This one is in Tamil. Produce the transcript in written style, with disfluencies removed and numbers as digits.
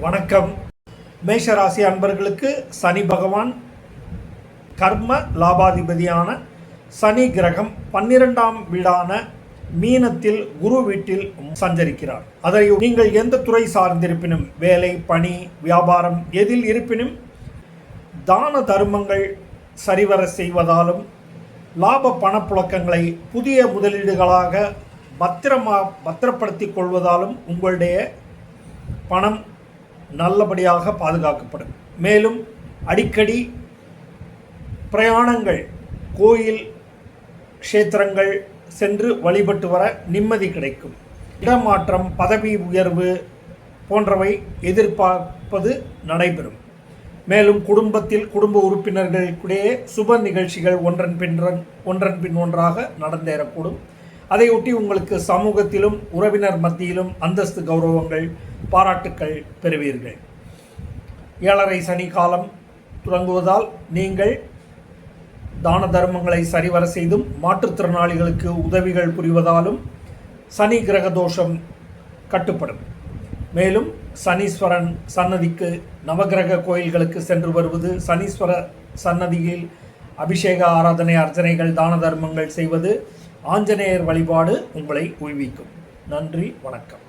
வணக்கம். மேஷராசி அன்பர்களுக்கு சனி பகவான் கர்ம லாபாதிபதியான சனி கிரகம் 12ஆம் வீடான மீனத்தில் குரு வீட்டில் சஞ்சரிக்கிறார். அதை நீங்கள் எந்த துறை சார்ந்திருப்பினும், வேலை, பணி, வியாபாரம் எதில் இருப்பினும் தான தர்மங்கள் சரிவர செய்வதாலும் லாப பணப்புழக்கங்களை புதிய முதலீடுகளாக பத்திரப்படுத்திக் கொள்வதாலும் உங்களுடைய பணம் நல்லபடியாக பாதுகாக்கப்படும். மேலும் அடிக்கடி பிரயாணங்கள், கோயில் க்ஷேத்திரங்கள் சென்று வழிபட்டு வர நிம்மதி கிடைக்கும். இடமாற்றம், பதவி உயர்வு போன்றவை எதிர்பார்ப்பது நடைபெறும். மேலும் குடும்பத்தில் குடும்ப உறுப்பினர்களுக்கிடையே சுப நிகழ்ச்சிகள் ஒன்றன் பின் ஒன்றாக நடந்தேறக்கூடும். அதையொட்டி உங்களுக்கு சமூகத்திலும் உறவினர் மத்தியிலும் அந்தஸ்து, கௌரவங்கள், பாராட்டுக்கள் பெறுவீர்கள். 7.5 சனி காலம் தொடங்குவதால் நீங்கள் தான தர்மங்களை சரிவர செய்தும் மாற்றுத்திறனாளிகளுக்கு உதவிகள் புரிவதாலும் சனி கிரக தோஷம் கட்டுப்படும். மேலும் சனீஸ்வரன் சன்னதிக்கு, நவகிரக கோயில்களுக்கு சென்று வருவது, சனீஸ்வர சன்னதியில் அபிஷேக, ஆராதனை, அர்ச்சனைகள், தான தர்மங்கள் செய்வது, ஆஞ்சநேயர் வழிபாடு உங்களை உய்விக்கும். நன்றி, வணக்கம்.